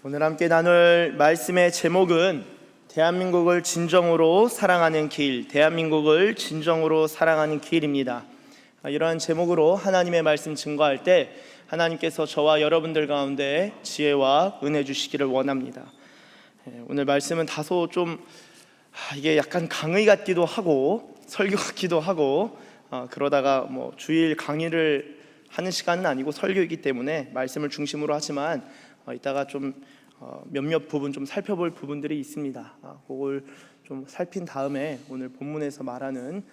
오늘 함께 나눌 말씀의 제목은 대한민국을 진정으로 사랑하는 길, 대한민국을 진정으로 사랑하는 길입니다. 이러한 제목으로 하나님의 말씀 증거할 때 하나님께서 저와 여러분들 가운데 지혜와 은혜 주시기를 원합니다. 오늘 말씀은 다소 좀 이게 약간 강의 같기도 하고 설교 같기도 하고 그러다가 주일 강의를 하는 시간은 아니고 설교이기 때문에 말씀을 중심으로 하지만 이따가 좀 몇몇 부분 좀 살펴볼 부분들이 있습니다. 그걸 좀 살핀 다음에 오늘 본문에서 말하는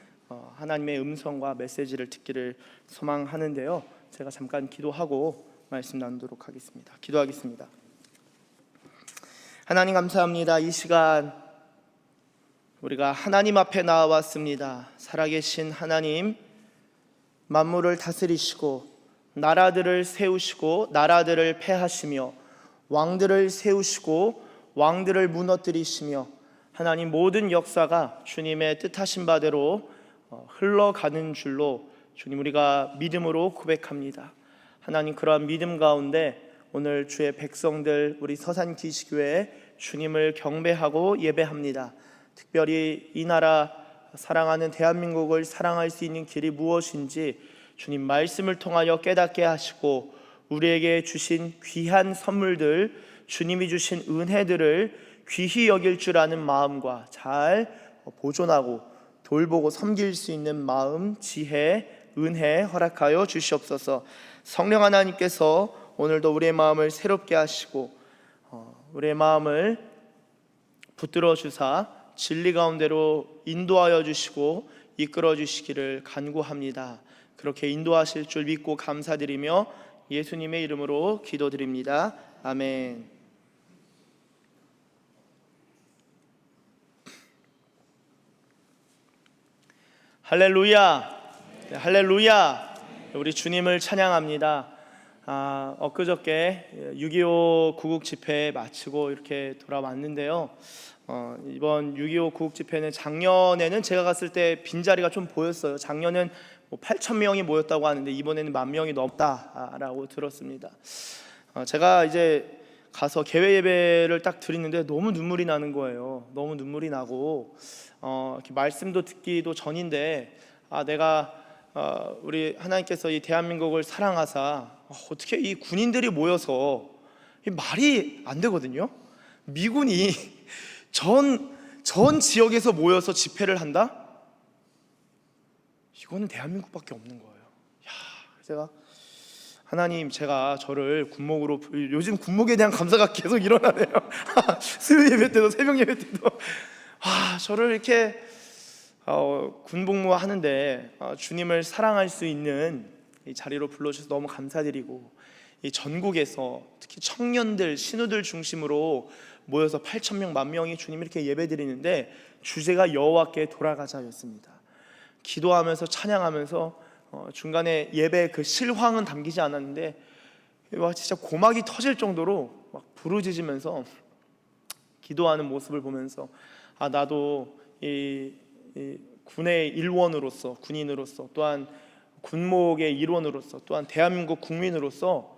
하나님의 음성과 메시지를 듣기를 소망하는데요. 제가 잠깐 기도하고 말씀 나누도록 하겠습니다. 기도하겠습니다. 하나님 감사합니다. 이 시간 우리가 하나님 앞에 나와왔습니다. 살아계신 하나님, 만물을 다스리시고 나라들을 세우시고 나라들을 패하시며 왕들을 세우시고 왕들을 무너뜨리시며 하나님 모든 역사가 주님의 뜻하신 바대로 흘러가는 줄로 주님 우리가 믿음으로 고백합니다. 하나님 그러한 믿음 가운데 오늘 주의 백성들 우리 서산기시교회 주님을 경배하고 예배합니다. 특별히 이 나라 사랑하는 대한민국을 사랑할 수 있는 길이 무엇인지 주님 말씀을 통하여 깨닫게 하시고 우리에게 주신 귀한 선물들, 주님이 주신 은혜들을 귀히 여길 줄 아는 마음과 잘 보존하고 돌보고 섬길 수 있는 마음, 지혜, 은혜 허락하여 주시옵소서. 성령 하나님께서 오늘도 우리의 마음을 새롭게 하시고 우리의 마음을 붙들어 주사 진리 가운데로 인도하여 주시고 이끌어 주시기를 간구합니다. 그렇게 인도하실 줄 믿고 감사드리며 예수님의 이름으로 기도드립니다. 아멘. 할렐루야. 할렐루야. 우리 주님을 찬양합니다. 엊그저께 6.25 구국 집회 마치고 이렇게 돌아왔는데요. 이번 6.25 구국 집회는 작년에는 제가 갔을 때 빈자리가 좀 보였어요. 작년은 8,000명이 모였다고 하는데 이번에는 10,000명이 넘다라고 들었습니다. 제가 이제 가서 개회 예배를 딱 드리는데 너무 눈물이 나는 거예요. 너무 눈물이 나고 이렇게 말씀도 듣기도 전인데 내가 우리 하나님께서 이 대한민국을 사랑하사 어떻게 이 군인들이 모여서 말이 안 되거든요. 미군이 전 지역에서 모여서 집회를 한다? 이거는 대한민국밖에 없는 거예요. 제가 하나님, 제가 저를 군목으로, 요즘 군목에 대한 감사가 계속 일어나네요. 수요 예배 때도 새벽 예배 때도 저를 이렇게 군복무 하는데 주님을 사랑할 수 있는 이 자리로 불러주셔서 너무 감사드리고, 이 전국에서 특히 청년들, 신우들 중심으로 모여서 8,000명, 10,000명이 주님 이렇게 예배드리는데 주제가 여호와께 돌아가자였습니다. 기도하면서 찬양하면서 중간에 예배 그 실황은 담기지 않았는데 진짜 고막이 터질 정도로 막 부르짖으면서 기도하는 모습을 보면서 나도 이 군의 일원으로서, 군인으로서, 또한 군목의 일원으로서, 또한 대한민국 국민으로서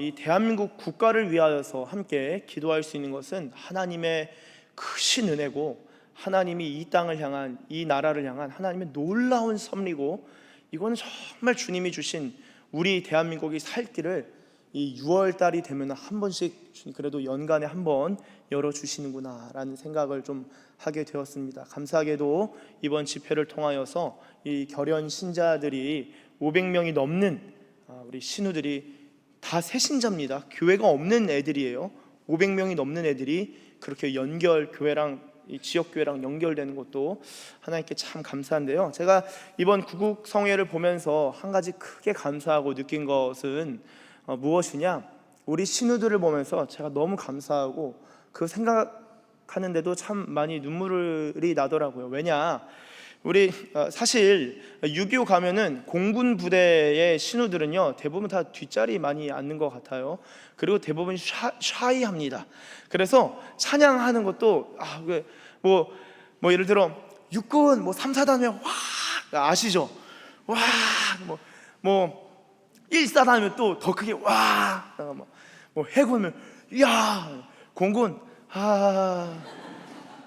이 대한민국 국가를 위하여서 함께 기도할 수 있는 것은 하나님의 크신 은혜고, 하나님이 이 땅을 향한, 이 나라를 향한 하나님의 놀라운 섭리고, 이건 정말 주님이 주신 우리 대한민국이 살 길을 이 6월달이 되면 한 번씩 그래도 연간에 한 번 열어주시는구나 라는 생각을 좀 하게 되었습니다. 감사하게도 이번 집회를 통하여서 이 결연 신자들이 500명이 넘는 우리 신우들이 다 새신자입니다. 교회가 없는 애들이에요. 500명이 넘는 애들이 그렇게 교회랑 이 지역교회랑 연결되는 것도 하나님께 참 감사한데요. 제가 이번 구국 성회를 보면서 한 가지 크게 감사하고 느낀 것은 무엇이냐, 우리 신우들을 보면서 제가 너무 감사하고 그 생각하는데도 참 많이 눈물이 나더라고요. 왜냐, 우리 사실 6.25 가면은 공군 부대의 신우들은요 대부분 다 뒷자리 많이 앉는 것 같아요. 그리고 대부분 샤이합니다. 그래서 찬양하는 것도 뭐 예를 들어 육군 3, 4단면 와 아시죠? 와 뭐 1사단이면 또 더 크게 와 해군은 야, 공군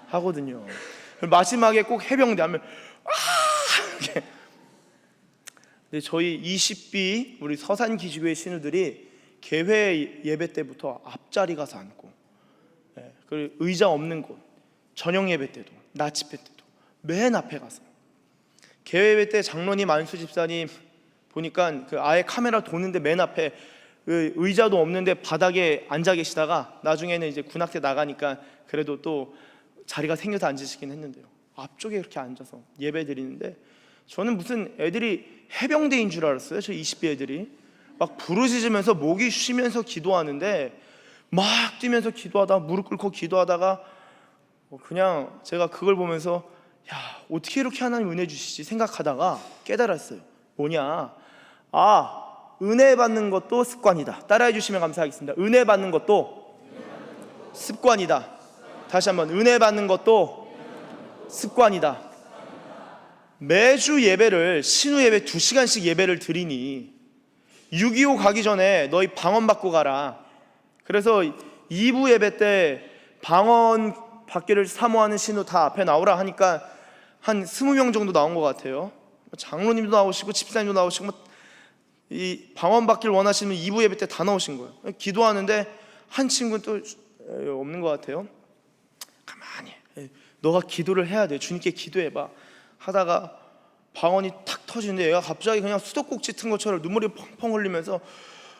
하거든요. 마지막에 꼭 해병대 하면 이렇게. 근데 저희 20B 우리 서산기지교회 신우들이 개회 예배 때부터 앞자리 가서 앉고, 그리고 의자 없는 곳, 저녁 예배 때도, 낮 집회 때도 맨 앞에 가서, 개회 예배 때 장로님, 안수 집사님 보니까 그 아예 카메라 도는데 맨 앞에 그 의자도 없는데 바닥에 앉아 계시다가 나중에는 이제 군악대 나가니까 그래도 또 자리가 생겨서 앉으시긴 했는데요, 앞쪽에 이렇게 앉아서 예배 드리는데, 저는 무슨 애들이 해병대인 줄 알았어요. 저 20대 애들이 막 부르짖으면서 목이 쉬면서 기도하는데, 막 뛰면서 기도하다가 무릎 꿇고 기도하다가 그냥 제가 그걸 보면서 야, 어떻게 이렇게 하나님 은혜 주시지 생각하다가 깨달았어요. 뭐냐, 은혜 받는 것도 습관이다. 따라해 주시면 감사하겠습니다. 은혜 받는 것도 습관이다. 다시 한번, 은혜 받는 것도 습관이다. 매주 예배를, 신우 예배 2시간씩 예배를 드리니 6.25 가기 전에 너희 방언 받고 가라. 그래서 2부 예배 때 방언 받기를 사모하는 신우 다 앞에 나오라 하니까 한 20명 정도 나온 것 같아요. 장로님도 나오시고 집사님도 나오시고, 이 방언 받기를 원하시는 2부 예배 때 다 나오신 거예요. 기도하는데 한 친구는 또 없는 것 같아요. 가만히, 너가 기도를 해야 돼, 주님께 기도해봐 하다가 방언이 탁 터지는데 얘가 갑자기 그냥 수도꼭지 튼 것처럼 눈물이 펑펑 흘리면서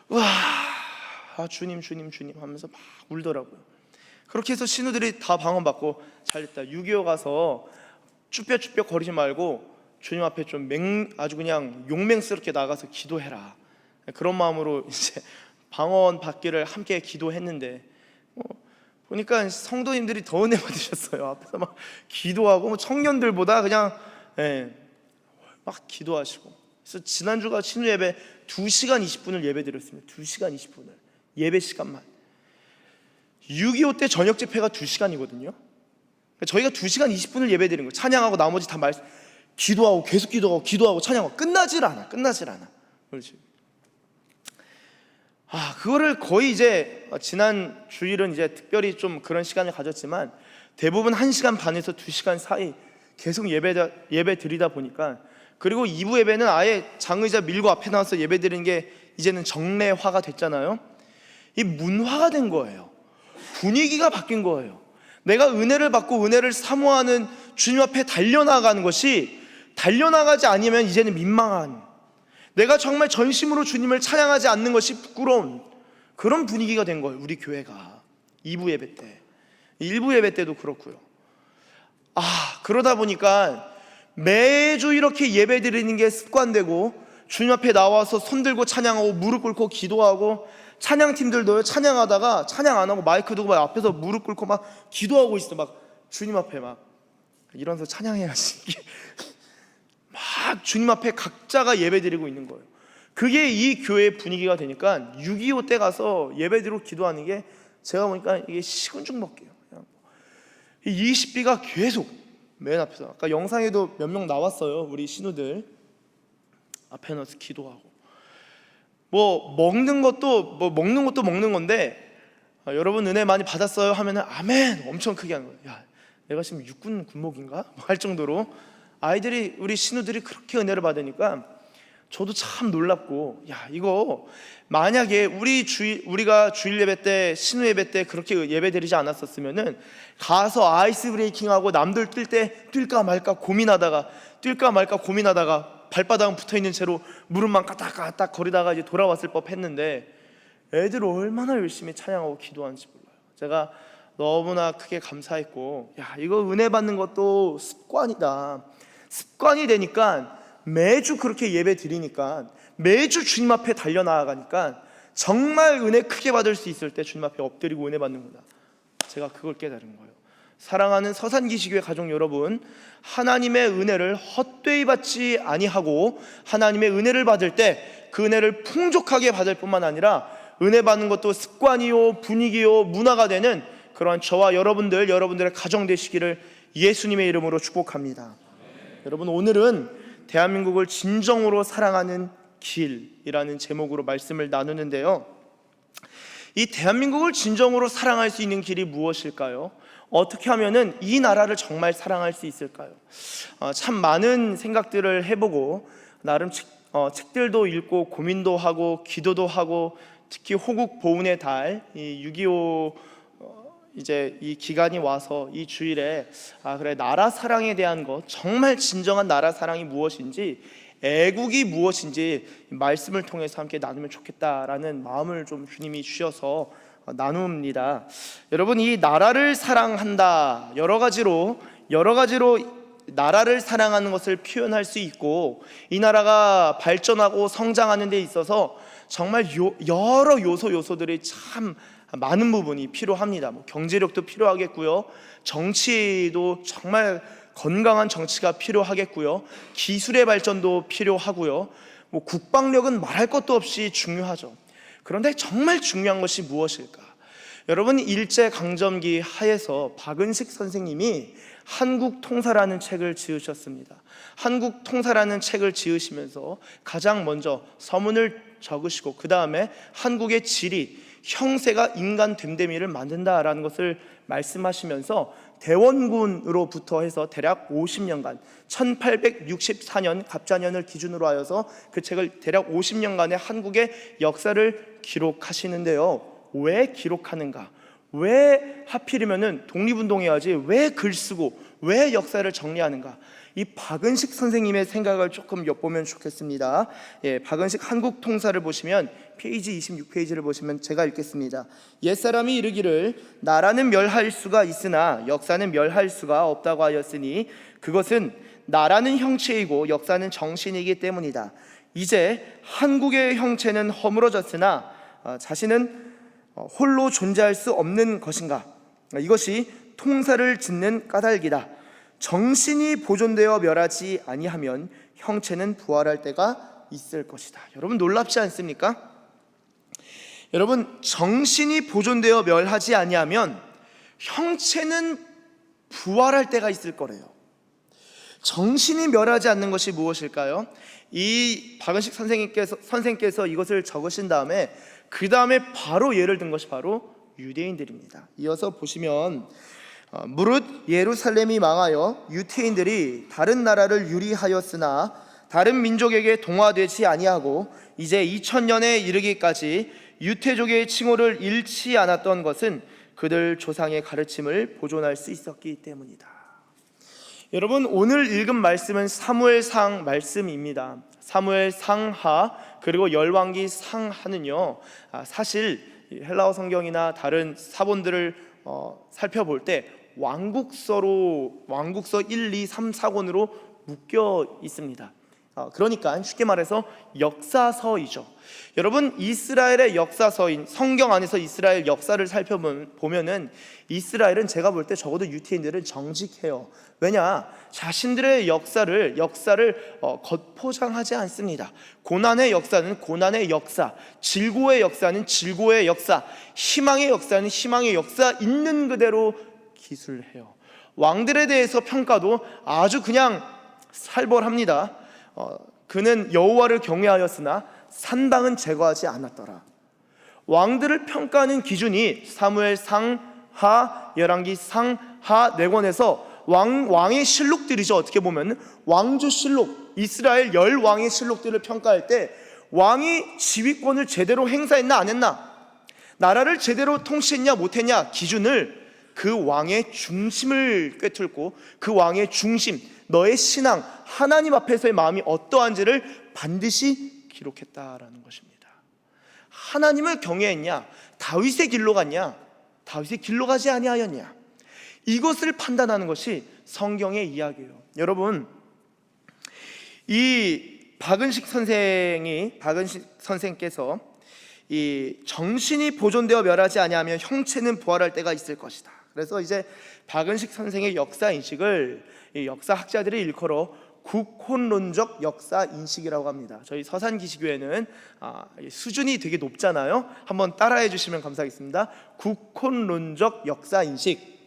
와, 주님 주님 주님 하면서 막 울더라고요. 그렇게 해서 신우들이 다 방언 받고, 잘됐다, 6.25 가서 쭈뼛쭈뼛 거리지 말고 주님 앞에 좀 아주 그냥 용맹스럽게 나가서 기도해라, 그런 마음으로 이제 방언 받기를 함께 기도했는데, 보니까 성도님들이 더 은혜 받으셨어요. 앞에서 막 기도하고, 청년들보다 그냥 막 기도하시고. 그래서 지난주가 신우 예배 2시간 20분을 예배 드렸습니다. 2시간 20분을 예배 시간만. 6.25 때 저녁 집회가 2시간이거든요 저희가 2시간 20분을 예배 드린 거예요. 찬양하고 나머지 다 기도하고, 계속 기도하고 찬양하고, 끝나질 않아. 그렇지. 그거를 거의 이제 지난 주일은 이제 특별히 좀 그런 시간을 가졌지만, 대부분 1시간 반에서 2시간 사이 계속 예배 드리다 보니까, 그리고 2부 예배는 아예 장의자 밀고 앞에 나와서 예배 드리는 게 이제는 정례화가 됐잖아요. 이 문화가 된 거예요. 분위기가 바뀐 거예요. 내가 은혜를 받고 은혜를 사모하는 주님 앞에 달려나가는 것이, 달려나가지 않으면 이제는 민망한, 내가 정말 전심으로 주님을 찬양하지 않는 것이 부끄러운 그런 분위기가 된 거예요, 우리 교회가. 2부 예배 때, 1부 예배 때도 그렇고요. 그러다 보니까 매주 이렇게 예배 드리는 게 습관되고, 주님 앞에 나와서 손 들고 찬양하고 무릎 꿇고 기도하고, 찬양팀들도 찬양하다가 찬양 안 하고 마이크 두고 막 앞에서 무릎 꿇고 막 기도하고 있어. 막 주님 앞에 막 이러면서 찬양해야지. 막 주님 앞에 각자가 예배 드리고 있는 거예요. 그게 이 교회의 분위기가 되니까 6.25 때 가서 예배 드리고 기도하는 게, 제가 보니까 이게 식은죽 먹게요. 이 20B가 계속 맨 앞에서, 아까 영상에도 몇 명 나왔어요. 우리 신우들 앞에 나와서 기도하고, 먹는 것도 먹는 건데, 여러분 은혜 많이 받았어요 하면은 아멘 엄청 크게 하는 거예요. 야, 내가 지금 육군 군목인가? 할 정도로 아이들이, 우리 신우들이 그렇게 은혜를 받으니까 저도 참 놀랍고, 야, 이거 만약에 우리가 주일 예배 때, 신우 예배 때 그렇게 예배 드리지 않았었으면은 가서 아이스 브레이킹하고 남들 뛸 때 뛸까 말까 고민하다가 발바닥은 붙어있는 채로 무릎만 까딱까딱 거리다가 이제 돌아왔을 법했는데, 애들 얼마나 열심히 찬양하고 기도하는지 몰라요. 제가 너무나 크게 감사했고, 야, 이거 은혜 받는 것도 습관이다. 습관이 되니까 매주 그렇게 예배 드리니까, 매주 주님 앞에 달려나가니까 정말 은혜 크게 받을 수 있을 때 주님 앞에 엎드리고 은혜 받는구나. 제가 그걸 깨달은 거예요. 사랑하는 서산기지교회 가족 여러분, 하나님의 은혜를 헛되이 받지 아니하고, 하나님의 은혜를 받을 때 그 은혜를 풍족하게 받을 뿐만 아니라, 은혜 받는 것도 습관이요 분위기요 문화가 되는 그러한 저와 여러분들의 가정 되시기를 예수님의 이름으로 축복합니다. 여러분, 오늘은 대한민국을 진정으로 사랑하는 길이라는 제목으로 말씀을 나누는데요, 이 대한민국을 진정으로 사랑할 수 있는 길이 무엇일까요? 어떻게 하면은 이 나라를 정말 사랑할 수 있을까요? 참 많은 생각들을 해보고 나름 책들도 읽고 고민도 하고 기도도 하고, 특히 호국 보훈의 달, 이 6.25 이제 이 기간이 와서 이 주일에 그래, 나라 사랑에 대한 것, 정말 진정한 나라 사랑이 무엇인지, 애국이 무엇인지 말씀을 통해서 함께 나누면 좋겠다라는 마음을 좀 주님이 주셔서 나눕니다. 여러분, 이 나라를 사랑한다, 여러 가지로 나라를 사랑하는 것을 표현할 수 있고, 이 나라가 발전하고 성장하는 데 있어서 정말 여러 요소들이 참 많은 부분이 필요합니다. 경제력도 필요하겠고요, 정치도 정말 건강한 정치가 필요하겠고요, 기술의 발전도 필요하고요, 국방력은 말할 것도 없이 중요하죠. 그런데 정말 중요한 것이 무엇일까? 여러분, 일제강점기 하에서 박은식 선생님이 한국통사라는 책을 지으셨습니다. 한국통사라는 책을 지으시면서 가장 먼저 서문을 적으시고, 그 다음에 한국의 지리, 형세가 인간 됨됨이를 만든다라는 것을 말씀하시면서 대원군으로부터 해서 대략 50년간 1864년 갑자년을 기준으로 하여서 그 책을 대략 50년간의 한국의 역사를 기록하시는데요, 왜 기록하는가? 왜 하필이면은 독립운동해야지 왜 글 쓰고 왜 역사를 정리하는가? 이 박은식 선생님의 생각을 조금 엿보면 좋겠습니다. 박은식 한국통사를 보시면 페이지 26페이지를 보시면 제가 읽겠습니다. 옛사람이 이르기를 나라는 멸할 수가 있으나 역사는 멸할 수가 없다고 하였으니 그것은 나라는 형체이고 역사는 정신이기 때문이다. 이제 한국의 형체는 허물어졌으나 자신은 홀로 존재할 수 없는 것인가? 이것이 통사를 짓는 까닭이다. 정신이 보존되어 멸하지 아니하면 형체는 부활할 때가 있을 것이다. 여러분, 놀랍지 않습니까? 여러분, 정신이 보존되어 멸하지 아니하면 형체는 부활할 때가 있을 거래요. 정신이 멸하지 않는 것이 무엇일까요? 이 박은식 선생님께서 이것을 적으신 다음에 그 다음에 바로 예를 든 것이 바로 유대인들입니다. 이어서 보시면 무릇 예루살렘이 망하여 유태인들이 다른 나라를 유리하였으나 다른 민족에게 동화되지 아니하고 이제 2000년에 이르기까지 유태족의 칭호를 잃지 않았던 것은 그들 조상의 가르침을 보존할 수 있었기 때문이다. 여러분, 오늘 읽은 말씀은 사무엘상 말씀입니다. 사무엘상하 그리고 열왕기 상하는요, 사실 헬라어 성경이나 다른 사본들을 살펴볼 때 왕국서 1, 2, 3, 4권으로 묶여 있습니다. 그러니까 쉽게 말해서 역사서이죠. 여러분, 이스라엘의 역사서인 성경 안에서 이스라엘 역사를 살펴보면은 이스라엘은 제가 볼 때 적어도 유태인들은 정직해요. 왜냐? 자신들의 역사를 겉포장하지 않습니다. 고난의 역사는 고난의 역사, 질고의 역사는 질고의 역사, 희망의 역사는 희망의 역사 있는 그대로 기술해요. 왕들에 대해서 평가도 아주 그냥 살벌합니다. 그는 여호와를 경외하였으나 산당은 제거하지 않았더라. 왕들을 평가하는 기준이 사무엘상,하, 열왕기 상하 4권에서 왕의 실록들이죠. 어떻게 보면 왕조실록, 이스라엘 10왕의 실록들을 평가할 때 왕이 지휘권을 제대로 행사했나 안 했나, 나라를 제대로 통치했냐 못했냐 기준을 그 왕의 중심을 꿰뚫고 그 왕의 중심, 너의 신앙, 하나님 앞에서의 마음이 어떠한지를 반드시 기록했다라는 것입니다. 하나님을 경외했냐, 다윗의 길로 갔냐, 다윗의 길로 가지 아니하였냐, 이것을 판단하는 것이 성경의 이야기예요. 여러분, 이 박은식 선생께서 이 정신이 보존되어 멸하지 아니하면 형체는 부활할 때가 있을 것이다. 그래서 이제 박은식 선생의 역사 인식을 역사학자들이 일컬어 국혼론적 역사 인식이라고 합니다. 저희 서산기시교회는 수준이 되게 높잖아요. 한번 따라해 주시면 감사하겠습니다. 국혼론적 역사 인식.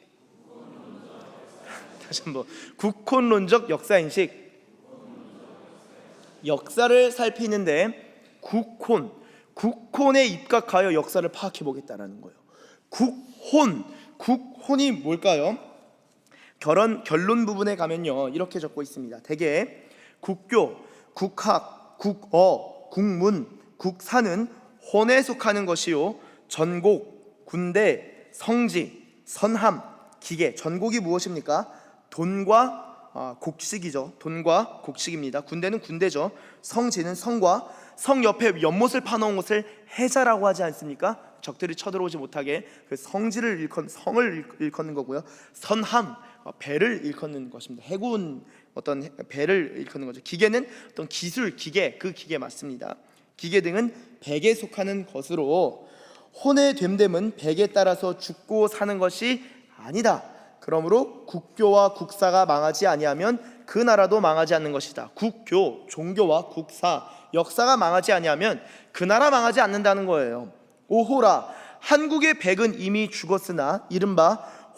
다시 한번, 국혼론적 역사 인식. 역사를 살피는데 국혼에 입각하여 역사를 파악해 보겠다라는 거예요. 국혼이 뭘까요? 결론 부분에 가면요 이렇게 적고 있습니다. 대개 국교, 국학, 국어, 국문, 국사는 혼에 속하는 것이요 전곡, 군대, 성지, 선함, 기계. 전곡이 무엇입니까? 돈과 곡식이죠. 돈과 곡식입니다. 군대는 군대죠. 성지는 성과, 성 옆에 연못을 파놓은 것을 해자라고 하지 않습니까? 적들이 쳐들어오지 못하게 그 성을 일컫는 거고요. 선함, 배를 일컫는 것입니다. 해군 어떤 배를 일컫는 거죠. 기계는 어떤 기술, 기계, 그 기계 맞습니다. 기계 등은 백에 속하는 것으로 혼의 됨됨은 백에 따라서 죽고 사는 것이 아니다. 그러므로 국교와 국사가 망하지 아니하면 그 나라도 망하지 않는 것이다. 국교, 종교와 국사, 역사가 망하지 아니하면 그 나라 망하지 않는다는 거예요. 오호라, 한국의 백은 이미 죽었으나 이른바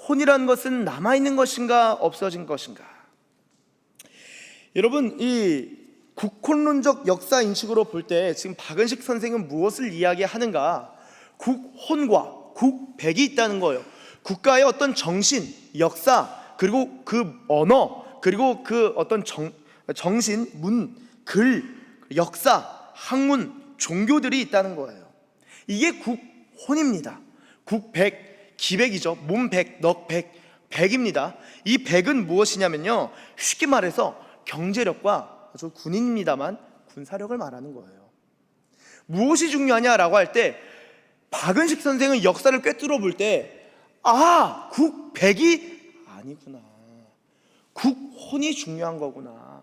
혼이란 것은 남아있는 것인가 없어진 것인가. 여러분, 이 국혼론적 역사 인식으로 볼 때 지금 박은식 선생은 무엇을 이야기하는가? 국혼과 국백이 있다는 거예요. 국가의 어떤 정신, 역사, 그리고 그 언어, 그리고 그 어떤 정신, 문, 글, 역사, 학문, 종교들이 있다는 거예요. 이게 국혼입니다. 국백, 기백이죠. 몸백, 넉백, 백입니다. 이 백은 무엇이냐면요, 쉽게 말해서 경제력과, 저 군인입니다만 군사력을 말하는 거예요. 무엇이 중요하냐라고 할 때 박은식 선생은 역사를 꿰뚫어 볼 때 국백이 아니구나, 국혼이 중요한 거구나.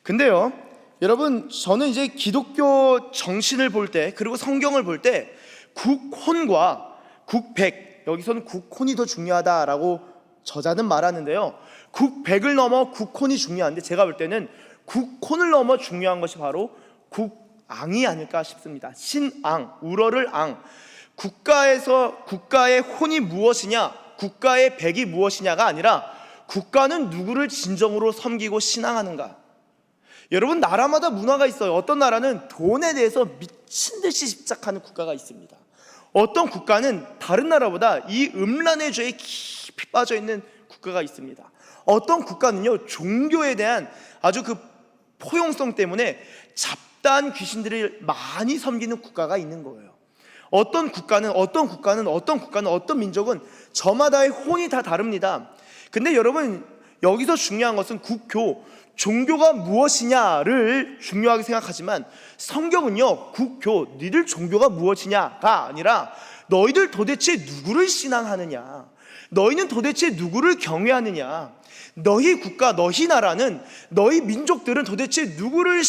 근데요 여러분, 저는 이제 기독교 정신을 볼 때, 그리고 성경을 볼 때 국혼과 국백, 여기서는 국혼이 더 중요하다라고 저자는 말하는데요, 국백을 넘어 국혼이 중요한데 제가 볼 때는 국혼을 넘어 중요한 것이 바로 국앙이 아닐까 싶습니다. 신앙, 우러를 앙. 국가의 혼이 무엇이냐, 국가의 백이 무엇이냐가 아니라 국가는 누구를 진정으로 섬기고 신앙하는가. 여러분, 나라마다 문화가 있어요. 어떤 나라는 돈에 대해서 미친 듯이 집착하는 국가가 있습니다. 어떤 국가는 다른 나라보다 이 음란의 죄에 깊이 빠져 있는 국가가 있습니다. 어떤 국가는요, 종교에 대한 아주 그 포용성 때문에 잡다한 귀신들을 많이 섬기는 국가가 있는 거예요. 어떤 민족은 저마다의 혼이 다 다릅니다. 근데 여러분, 여기서 중요한 것은 국교, 종교가 무엇이냐를 중요하게 생각하지만 성경은요, 국교, 니들 종교가 무엇이냐가 아니라 너희들 도대체 누구를 신앙하느냐, 너희는 도대체 누구를 경외하느냐, 너희 국가, 너희 나라는, 너희 민족들은 도대체 누구를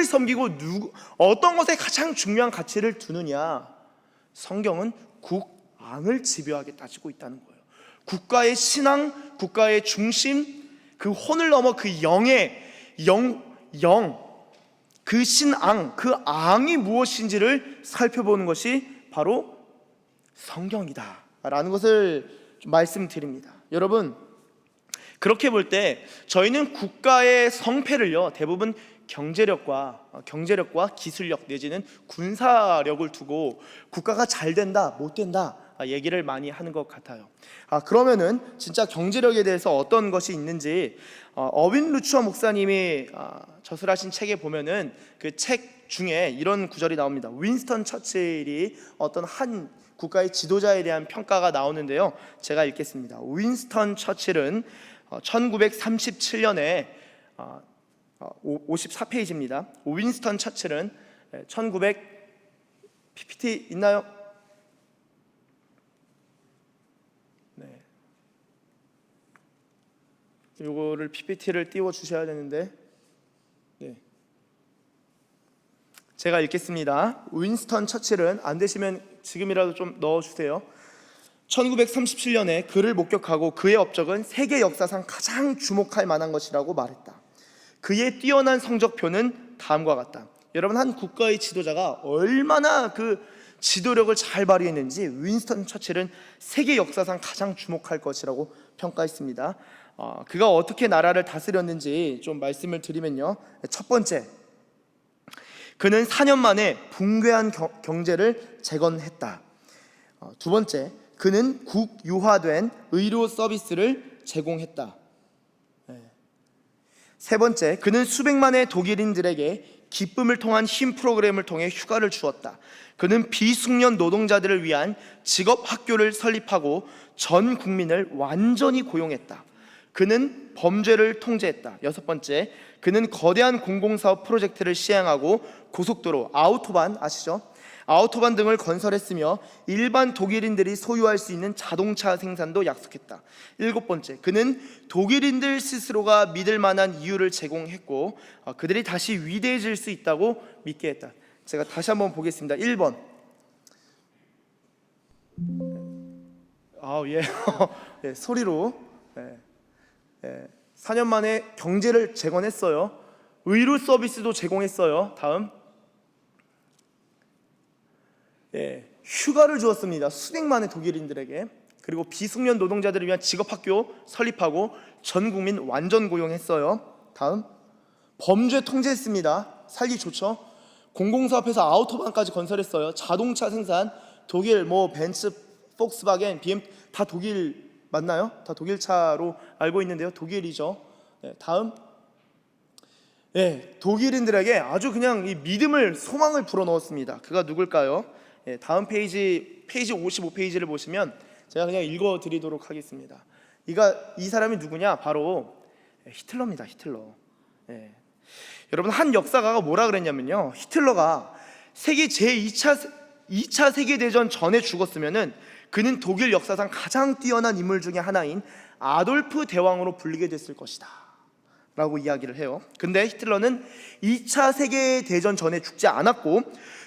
섬기고 어떤 것에 가장 중요한 가치를 두느냐. 성경은 국앙을 집요하게 따지고 있다는 거예요. 국가의 신앙, 국가의 중심, 그 혼을 넘어 그 영의 그 신앙, 그 앙이 무엇인지를 살펴보는 것이 바로 성경이다 라는 것을 좀 말씀드립니다. 여러분, 그렇게 볼 때 저희는 국가의 성패를요, 대부분 경제력과 기술력 내지는 군사력을 두고 국가가 잘 된다, 못 된다 얘기를 많이 하는 것 같아요. 그러면은 진짜 경제력에 대해서 어떤 것이 있는지 어윈 루츠어 목사님이 저술하신 책에 보면은 그 책 중에 이런 구절이 나옵니다. 윈스턴 처칠이 어떤 한 국가의 지도자에 대한 평가가 나오는데요, 제가 읽겠습니다. 윈스턴 처칠은 1937년에 54페이지입니다. 윈스턴 처칠은 PPT 있나요? 네. 요거를 PPT를 띄워 주셔야 되는데, 네. 제가 읽겠습니다. 윈스턴 처칠은, 안 되시면 지금이라도 좀 넣어 주세요. 1937년에 그를 목격하고 그의 업적은 세계 역사상 가장 주목할 만한 것이라고 말했다. 그의 뛰어난 성적표는 다음과 같다. 여러분, 한 국가의 지도자가 얼마나 그 지도력을 잘 발휘했는지 윈스턴 처칠은 세계 역사상 가장 주목할 것이라고 평가했습니다. 그가 어떻게 나라를 다스렸는지 좀 말씀을 드리면요, 첫 번째, 그는 4년 만에 붕괴한 경제를 재건했다. 두 번째, 그는 국유화된 의료 서비스를 제공했다. 세 번째, 그는 수백만의 독일인들에게 기쁨을 통한 힘 프로그램을 통해 휴가를 주었다. 그는 비숙련 노동자들을 위한 직업 학교를 설립하고 전 국민을 완전히 고용했다. 그는 범죄를 통제했다. 여섯 번째, 그는 거대한 공공사업 프로젝트를 시행하고 고속도로, 아우토반 아시죠? 아우토반 등을 건설했으며 일반 독일인들이 소유할 수 있는 자동차 생산도 약속했다. 일곱 번째, 그는 독일인들 스스로가 믿을 만한 이유를 제공했고 그들이 다시 위대해질 수 있다고 믿게 했다. 제가 다시 한번 보겠습니다. 1번. 예, 소리로. 4년 만에 경제를 재건했어요. 의료 서비스도 제공했어요. 다음. 휴가를 주었습니다. 수백만의 독일인들에게. 그리고 비숙련 노동자들을 위한 직업학교 설립하고 전 국민 완전 고용했어요. 다음. 범죄 통제했습니다. 살기 좋죠. 공공사업에서 아우토반까지 건설했어요. 자동차 생산, 독일 벤츠, 폭스바겐, BM 다 독일 맞나요? 다 독일 차로 알고 있는데요. 독일이죠. 다음. 독일인들에게 아주 그냥 이 믿음을, 소망을 불어넣었습니다. 그가 누굴까요? 다음 페이지 55페이지를 보시면 제가 그냥 읽어드리도록 하겠습니다. 이 사람이 누구냐? 바로 히틀러입니다. 히틀러. 여러분, 한 역사가가 뭐라 그랬냐면요, 히틀러가 세계 제2차 세계대전 전에 죽었으면은 그는 독일 역사상 가장 뛰어난 인물 중에 하나인 아돌프 대왕으로 불리게 됐을 것이다 라고 이야기를 해요. 근데 히틀러는 2차 세계대전 전에 죽지 않았고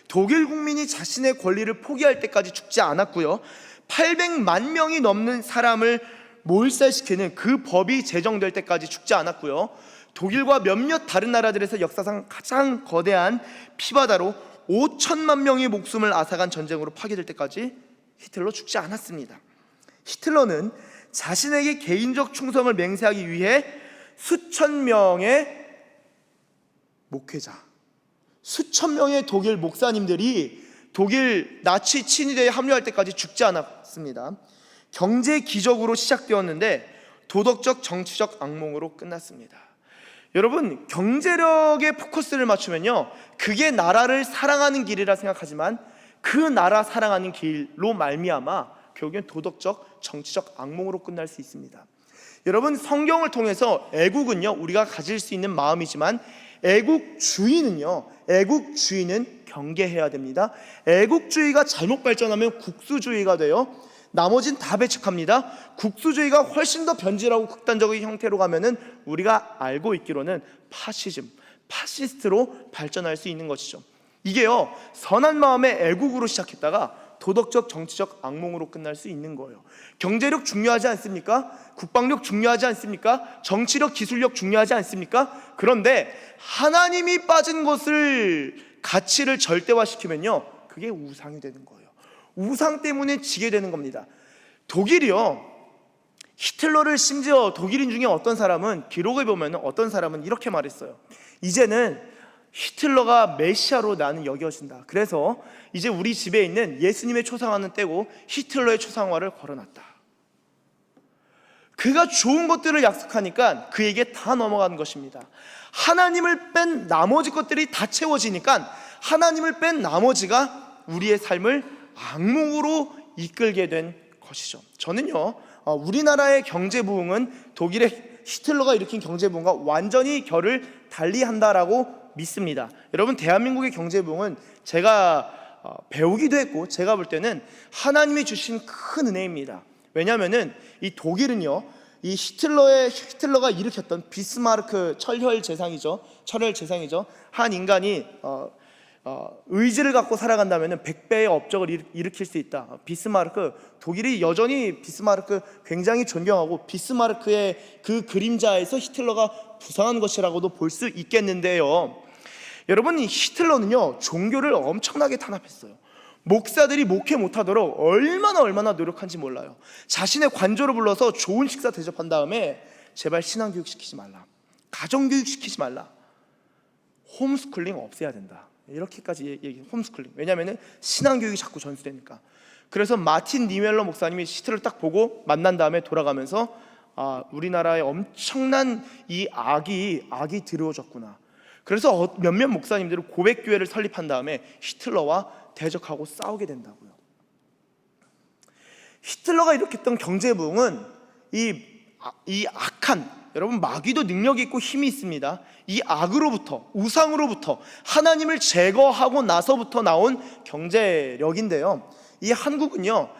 독일 국민이 자신의 권리를 포기할 때까지 죽지 않았고요, 800만 명이 넘는 사람을 몰살시키는 그 법이 제정될 때까지 죽지 않았고요, 독일과 몇몇 다른 나라들에서 역사상 가장 거대한 피바다로 5천만 명의 목숨을 앗아간 전쟁으로 파괴될 때까지 히틀러 죽지 않았습니다. 히틀러는 자신에게 개인적 충성을 맹세하기 위해 수천 명의 목회자, 수천 명의 독일 목사님들이 독일 나치 친위대에 합류할 때까지 죽지 않았습니다. 경제 기적으로 시작되었는데 도덕적 정치적 악몽으로 끝났습니다. 여러분, 경제력에 포커스를 맞추면요, 그게 나라를 사랑하는 길이라 생각하지만 그 나라 사랑하는 길로 말미암아 결국엔 도덕적 정치적 악몽으로 끝날 수 있습니다. 여러분, 성경을 통해서 애국은요, 우리가 가질 수 있는 마음이지만 애국주의는 경계해야 됩니다. 애국주의가 잘못 발전하면 국수주의가 돼요. 나머진 다 배척합니다. 국수주의가 훨씬 더 변질하고 극단적인 형태로 가면은 우리가 알고 있기로는 파시스트로 발전할 수 있는 것이죠. 이게요, 선한 마음의 애국으로 시작했다가 도덕적 정치적 악몽으로 끝날 수 있는 거예요. 경제력 중요하지 않습니까? 국방력 중요하지 않습니까? 정치력, 기술력 중요하지 않습니까? 그런데 하나님이 빠진 것을, 가치를 절대화시키면요, 그게 우상이 되는 거예요. 우상 때문에 지게 되는 겁니다. 독일이요, 히틀러를, 심지어 독일인 중에 어떤 사람은, 기록을 보면 어떤 사람은 이렇게 말했어요. 이제는 히틀러가 메시아로 나는 여겨진다. 그래서 이제 우리 집에 있는 예수님의 초상화는 떼고 히틀러의 초상화를 걸어놨다. 그가 좋은 것들을 약속하니까 그에게 다 넘어가는 것입니다. 하나님을 뺀 나머지 것들이 다 채워지니까 하나님을 뺀 나머지가 우리의 삶을 악몽으로 이끌게 된 것이죠. 저는요, 우리나라의 경제 부흥은 독일의 히틀러가 일으킨 경제 부흥과 완전히 결을 달리한다라고 믿습니다. 여러분, 대한민국의 경제 부흥은 제가 배우기도 했고 제가 볼 때는 하나님이 주신 큰 은혜입니다. 왜냐하면은 이 독일은요, 이 히틀러가 일으켰던 비스마르크 철혈 재상이죠. 한 인간이 의지를 갖고 살아간다면 100배의 업적을 일으킬 수 있다. 독일이 여전히 비스마르크 굉장히 존경하고 비스마르크의 그 그림자에서 히틀러가 부상한 것이라고도 볼 수 있겠는데요, 여러분, 이 히틀러는요, 종교를 엄청나게 탄압했어요. 목사들이 목회 못하도록 얼마나 노력한지 몰라요. 자신의 관조를 불러서 좋은 식사 대접한 다음에 제발 신앙교육 시키지 말라, 가정교육 시키지 말라, 홈스쿨링 없애야 된다, 이렇게까지 얘기, 홈스쿨링. 왜냐하면 신앙교육이 자꾸 전수되니까. 그래서 마틴 니멜러 목사님이 히틀러를 딱 보고 만난 다음에 돌아가면서 우리나라에 엄청난 이 악이 들어오졌구나. 그래서 몇몇 목사님들은 고백교회를 설립한 다음에 히틀러와 대적하고 싸우게 된다고요. 히틀러가 일으켰던 경제부흥은 이 악한, 여러분 마귀도 능력이 있고 힘이 있습니다. 이 악으로부터, 우상으로부터 하나님을 제거하고 나서부터 나온 경제력인데요, 이 한국은요,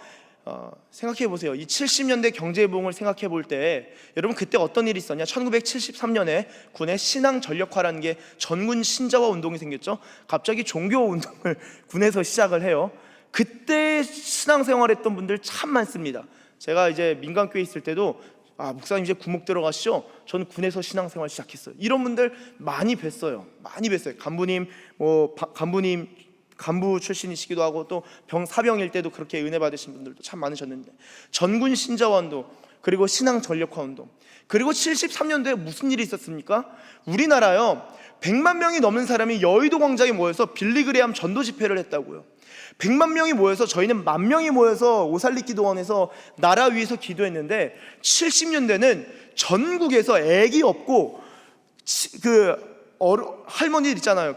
생각해 보세요. 이 70년대 경제부흥을 생각해 볼 때 여러분 그때 어떤 일이 있었냐? 1973년에 군의 신앙 전력화라는 게 전군 신자화 운동이 생겼죠. 갑자기 종교 운동을 군에서 시작을 해요. 그때 신앙생활했던 분들 참 많습니다. 제가 이제 민간교회 있을 때도 목사님 이제 군목 들어가시죠? 저는 군에서 신앙생활 시작했어요. 이런 분들 많이 뵀어요. 간부님, 간부 출신이시기도 하고 또 사병일 때도 그렇게 은혜 받으신 분들도 참 많으셨는데, 전군 신자화 운동, 그리고 신앙 전력화 운동, 그리고 73년도에 무슨 일이 있었습니까? 우리나라요 100만 명이 넘는 사람이 여의도 광장에 모여서 빌리그레암 전도 집회를 했다고요. 100만 명이 모여서, 저희는 10,000명이 모여서 오살리기도원에서 나라 위에서 기도했는데, 70년대는 전국에서 애기 없고 할머니들 있잖아요.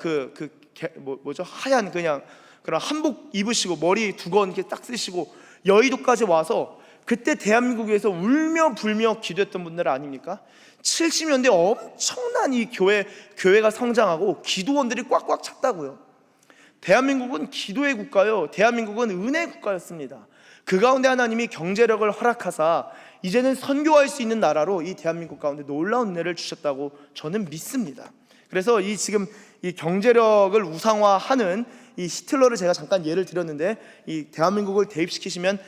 하얀 그냥 그런 한복 입으시고 머리 두건 이렇게 딱 쓰시고 여의도까지 와서 그때 대한민국에서 울며 불며 기도했던 분들 아닙니까? 70년대 엄청난 이 교회가 성장하고 기도원들이 꽉꽉 찼다고요. 대한민국은 기도의 국가요, 대한민국은 은혜의 국가였습니다. 그 가운데 하나님이 경제력을 허락하사 이제는 선교할 수 있는 나라로 이 대한민국 가운데 놀라운 은혜를 주셨다고 저는 믿습니다. 그래서 지금 이 경제력을 우상화하는 이 히틀러를 제가 잠깐 예를 들었는데, 이 대한민국을 대입시키시면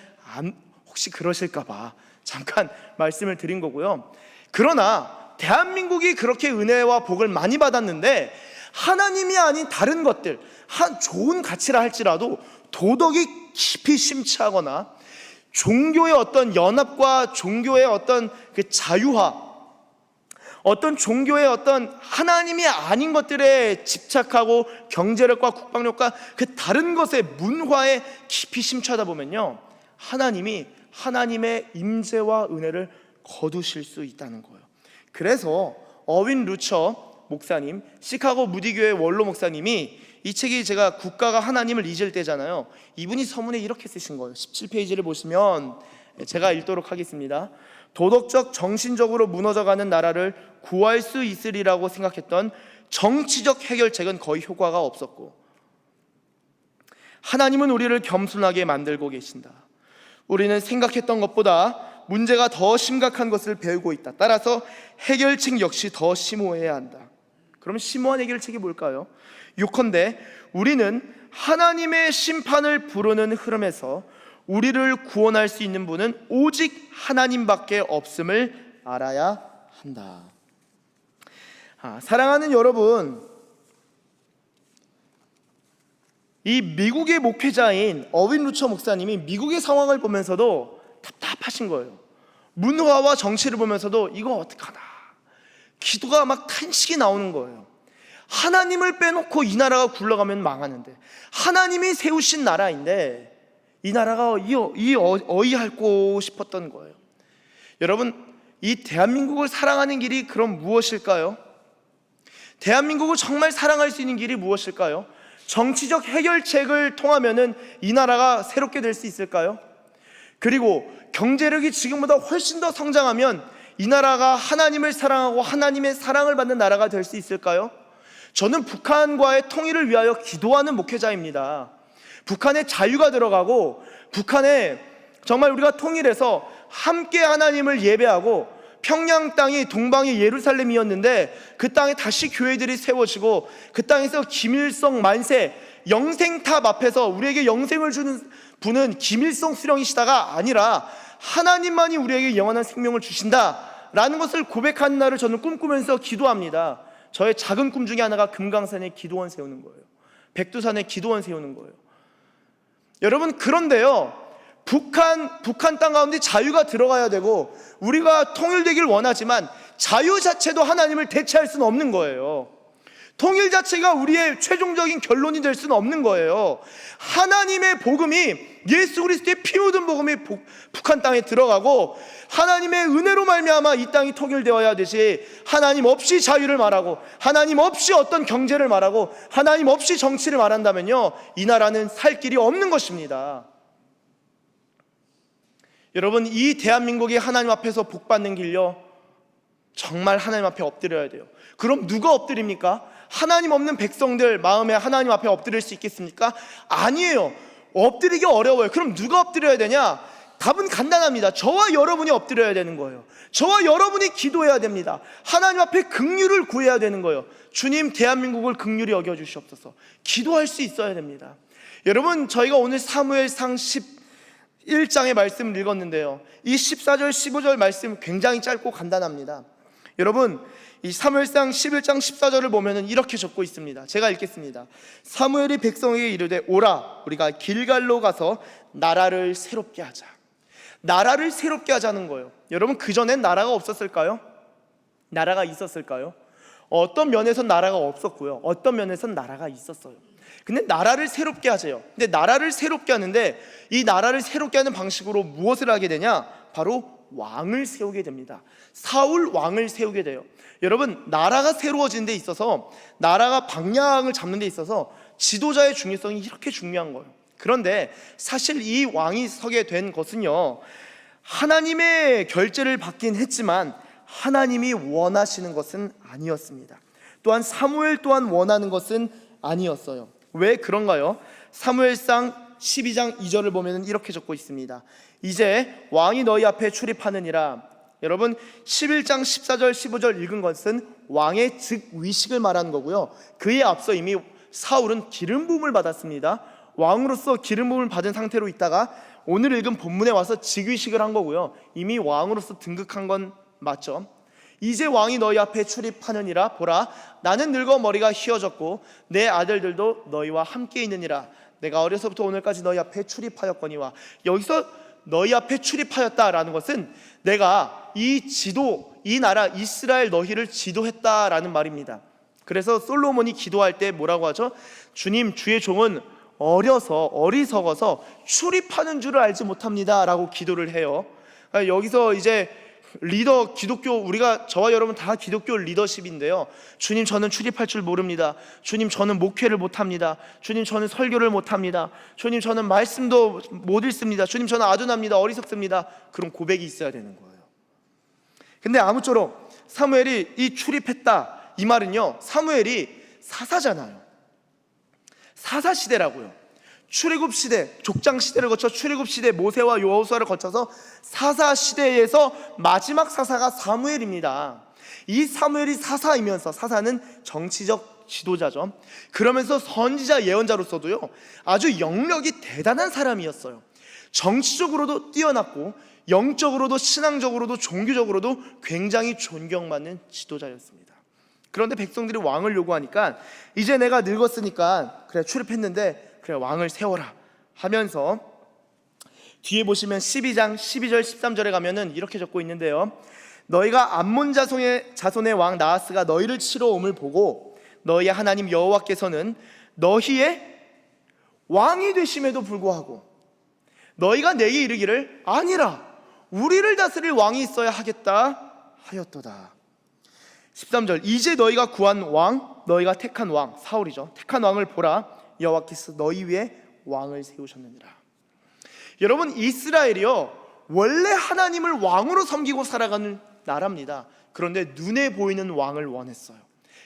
혹시 그러실까봐 잠깐 말씀을 드린 거고요. 그러나 대한민국이 그렇게 은혜와 복을 많이 받았는데, 하나님이 아닌 다른 것들, 좋은 가치라 할지라도 도덕이 깊이 심취하거나 종교의 어떤 연합과 종교의 어떤 그 자유화, 어떤 종교의 어떤 하나님이 아닌 것들에 집착하고 경제력과 국방력과 그 다른 것의 문화에 깊이 심취하다 보면요, 하나님의 임재와 은혜를 거두실 수 있다는 거예요. 그래서 어윈 루처 목사님, 시카고 무디교회 원로 목사님이, 이 책이 제가 국가가 하나님을 잊을 때잖아요. 이분이 서문에 이렇게 쓰신 거예요. 17페이지를 보시면 제가 읽도록 하겠습니다. 도덕적, 정신적으로 무너져가는 나라를 구할 수 있으리라고 생각했던 정치적 해결책은 거의 효과가 없었고, 하나님은 우리를 겸손하게 만들고 계신다. 우리는 생각했던 것보다 문제가 더 심각한 것을 배우고 있다. 따라서 해결책 역시 더 심오해야 한다. 그럼 심오한 해결책이 뭘까요? 요컨대 우리는 하나님의 심판을 부르는 흐름에서 우리를 구원할 수 있는 분은 오직 하나님밖에 없음을 알아야 한다. 사랑하는 여러분, 이 미국의 목회자인 어윈 루처 목사님이 미국의 상황을 보면서도 답답하신 거예요. 문화와 정치를 보면서도 이거 어떡하나, 기도가 막 탄식이 나오는 거예요. 하나님을 빼놓고 이 나라가 굴러가면 망하는데, 하나님이 세우신 나라인데 이 나라가 어이할고 싶었던 거예요. 여러분, 이 대한민국을 사랑하는 길이 그럼 무엇일까요? 대한민국을 정말 사랑할 수 있는 길이 무엇일까요? 정치적 해결책을 통하면은 이 나라가 새롭게 될 수 있을까요? 그리고 경제력이 지금보다 훨씬 더 성장하면 이 나라가 하나님을 사랑하고 하나님의 사랑을 받는 나라가 될 수 있을까요? 저는 북한과의 통일을 위하여 기도하는 목회자입니다. 북한에 자유가 들어가고, 북한에 정말 우리가 통일해서 함께 하나님을 예배하고, 평양 땅이 동방의 예루살렘이었는데 그 땅에 다시 교회들이 세워지고, 그 땅에서 김일성 만세, 영생탑 앞에서 우리에게 영생을 주는 분은 김일성 수령이시다가 아니라 하나님만이 우리에게 영원한 생명을 주신다라는 것을 고백하는 날을 저는 꿈꾸면서 기도합니다. 저의 작은 꿈 중에 하나가 금강산에 기도원 세우는 거예요. 백두산에 기도원 세우는 거예요. 여러분, 그런데요, 북한 땅 가운데 자유가 들어가야 되고, 우리가 통일되길 원하지만 자유 자체도 하나님을 대체할 수는 없는 거예요. 통일 자체가 우리의 최종적인 결론이 될 수는 없는 거예요. 하나님의 복음이, 예수 그리스도의 피 묻은 복음이 북한 땅에 들어가고 하나님의 은혜로 말미암아 이 땅이 통일되어야 하듯이, 하나님 없이 자유를 말하고 하나님 없이 어떤 경제를 말하고 하나님 없이 정치를 말한다면요, 이 나라는 살 길이 없는 것입니다. 여러분, 이 대한민국이 하나님 앞에서 복받는 길요, 정말 하나님 앞에 엎드려야 돼요. 그럼 누가 엎드립니까? 하나님 없는 백성들 마음에 하나님 앞에 엎드릴 수 있겠습니까? 아니에요. 엎드리기 어려워요. 그럼 누가 엎드려야 되냐? 답은 간단합니다. 저와 여러분이 엎드려야 되는 거예요. 저와 여러분이 기도해야 됩니다. 하나님 앞에 긍휼을 구해야 되는 거예요. 주님, 대한민국을 긍휼히 여겨주시옵소서. 기도할 수 있어야 됩니다. 여러분, 저희가 오늘 사무엘상 11장의 말씀을 읽었는데요, 이 14절 15절 말씀 굉장히 짧고 간단합니다. 여러분, 이 사무엘상 11장 14절을 보면은 이렇게 적고 있습니다. 제가 읽겠습니다. 사무엘이 백성에게 이르되, 오라, 우리가 길갈로 가서 나라를 새롭게 하자. 나라를 새롭게 하자는 거예요. 여러분, 그전엔 나라가 없었을까요? 나라가 있었을까요? 어떤 면에선 나라가 없었고요, 어떤 면에선 나라가 있었어요. 근데 나라를 새롭게 하세요. 근데 나라를 새롭게 하는데, 이 나라를 새롭게 하는 방식으로 무엇을 하게 되냐? 바로 왕을 세우게 됩니다. 사울 왕을 세우게 돼요. 여러분, 나라가 새로워지는 데 있어서, 나라가 방향을 잡는 데 있어서 지도자의 중요성이 이렇게 중요한 거예요. 그런데 사실 이 왕이 서게 된 것은요, 하나님의 결재를 받긴 했지만 하나님이 원하시는 것은 아니었습니다. 또한 사무엘 또한 원하는 것은 아니었어요. 왜 그런가요? 사무엘상 12장 2절을 보면 이렇게 적고 있습니다. 이제 왕이 너희 앞에 출입하느니라. 여러분, 11장 14절 15절 읽은 것은 왕의 즉위식을 말하는 거고요, 그에 앞서 이미 사울은 기름 부음을 받았습니다. 왕으로서 기름 부음을 받은 상태로 있다가 오늘 읽은 본문에 와서 즉위식을 한 거고요, 이미 왕으로서 등극한 건 맞죠. 이제 왕이 너희 앞에 출입하느니라. 보라, 나는 늙어 머리가 휘어졌고 내 아들들도 너희와 함께 있느니라. 내가 어려서부터 오늘까지 너희 앞에 출입하였거니와. 여기서 너희 앞에 출입하였다라는 것은 내가 이 나라 이스라엘 너희를 지도했다라는 말입니다. 그래서 솔로몬이 기도할 때 뭐라고 하죠? 주님, 주의 종은 어리석어서 출입하는 줄을 알지 못합니다 라고 기도를 해요. 여기서 이제 기독교, 우리가, 저와 여러분 다 기독교 리더십인데요, 주님, 저는 출입할 줄 모릅니다. 주님, 저는 목회를 못합니다. 주님, 저는 설교를 못합니다. 주님, 저는 말씀도 못 읽습니다. 주님, 저는 아둔합니다. 어리석습니다. 그런 고백이 있어야 되는 거예요. 근데 아무쪼록 사무엘이 이 출입했다, 이 말은요, 사무엘이 사사잖아요. 사사시대라고요. 출애굽시대, 족장시대를 거쳐 출애굽시대, 모세와 여호수아를 거쳐서 사사시대에서 마지막 사사가 사무엘입니다. 이 사무엘이 사사이면서, 사사는 정치적 지도자죠. 그러면서 선지자, 예언자로서도요 아주 영력이 대단한 사람이었어요. 정치적으로도 뛰어났고 영적으로도, 신앙적으로도, 종교적으로도 굉장히 존경받는 지도자였습니다. 그런데 백성들이 왕을 요구하니까, 이제 내가 늙었으니까 그래, 출입했는데 그래, 왕을 세워라 하면서, 뒤에 보시면 12장 12절 13절에 가면은 이렇게 적고 있는데요, 너희가 암몬 자손의 왕 나하스가 너희를 치러 옴을 보고 너희의 하나님 여호와께서는 너희의 왕이 되심에도 불구하고 너희가 내게 이르기를, 아니라 우리를 다스릴 왕이 있어야 하겠다 하였도다. 13절, 이제 너희가 구한 왕, 너희가 택한 왕, 사울이죠, 택한 왕을 보라. 여호와께서 너희 위에 왕을 세우셨느니라. 여러분, 이스라엘이요 원래 하나님을 왕으로 섬기고 살아가는 나라입니다. 그런데 눈에 보이는 왕을 원했어요.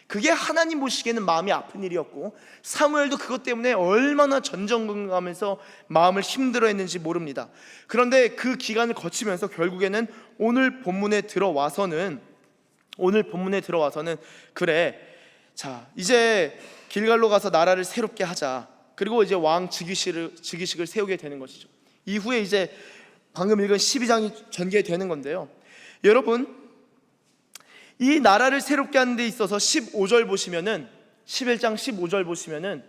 그게 하나님 보시기에는 마음이 아픈 일이었고, 사무엘도 그것 때문에 얼마나 전전긍긍하면서 마음을 힘들어했는지 모릅니다. 그런데 그 기간을 거치면서 결국에는 오늘 본문에 들어와서는 그래, 자, 이제 길갈로 가서 나라를 새롭게 하자. 그리고 이제 왕 즉위식을 세우게 되는 것이죠. 이후에 이제 방금 읽은 12장이 전개되는 건데요, 여러분, 이 나라를 새롭게 하는 데 있어서 15절 보시면은, 11장 15절 보시면은,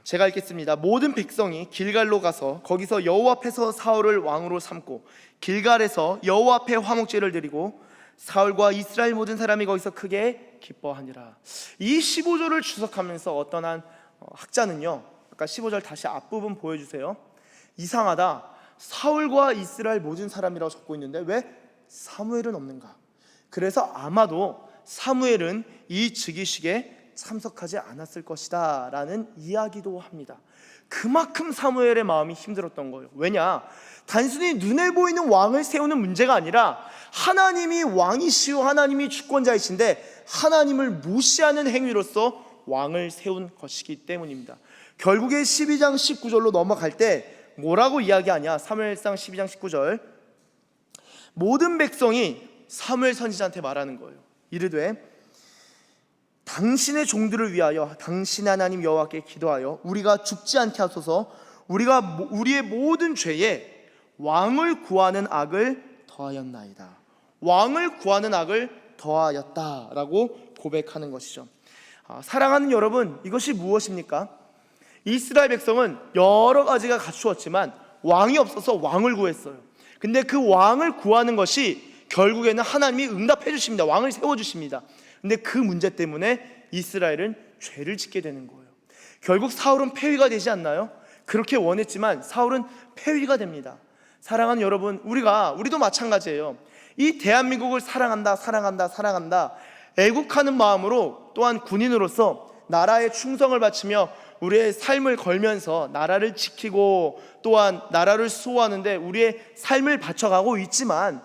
제가 읽겠습니다. 모든 백성이 길갈로 가서 거기서 여호와 앞에서 사울을 왕으로 삼고 길갈에서 여호와 앞에 화목제를 드리고 사울과 이스라엘 모든 사람이 거기서 크게 기뻐하니라. 이 15절을 주석하면서 어떤 한 학자는요, 아까 15절 다시 앞부분 보여주세요. 이상하다, 사울과 이스라엘 모든 사람이라고 적고 있는데 왜 사무엘은 없는가? 그래서 아마도 사무엘은 이 즉위식에 참석하지 않았을 것이다 라는 이야기도 합니다. 그만큼 사무엘의 마음이 힘들었던 거예요. 왜냐? 단순히 눈에 보이는 왕을 세우는 문제가 아니라 하나님이 왕이시오, 하나님이 주권자이신데 하나님을 무시하는 행위로서 왕을 세운 것이기 때문입니다. 결국에 12장 19절로 넘어갈 때 뭐라고 이야기하냐? 사무엘상 12장 19절, 모든 백성이 사무엘 선지자한테 말하는 거예요. 이르되 당신의 종들을 위하여 당신의 하나님 여호와께 기도하여 우리가 죽지 않게 하소서. 우리가 우리의 모든 죄에 왕을 구하는 악을 더하였나이다. 왕을 구하는 악을 더하였다라고 고백하는 것이죠. 사랑하는 여러분, 이것이 무엇입니까? 이스라엘 백성은 여러 가지가 갖추었지만 왕이 없어서 왕을 구했어요. 근데 그 왕을 구하는 것이 결국에는 하나님이 응답해 주십니다. 왕을 세워주십니다. 근데 그 문제 때문에 이스라엘은 죄를 짓게 되는 거예요. 결국 사울은 폐위가 되지 않나요? 그렇게 원했지만 사울은 폐위가 됩니다. 사랑하는 여러분, 우리도 마찬가지예요. 이 대한민국을 사랑한다 애국하는 마음으로, 또한 군인으로서 나라에 충성을 바치며 우리의 삶을 걸면서 나라를 지키고 또한 나라를 수호하는데 우리의 삶을 바쳐가고 있지만,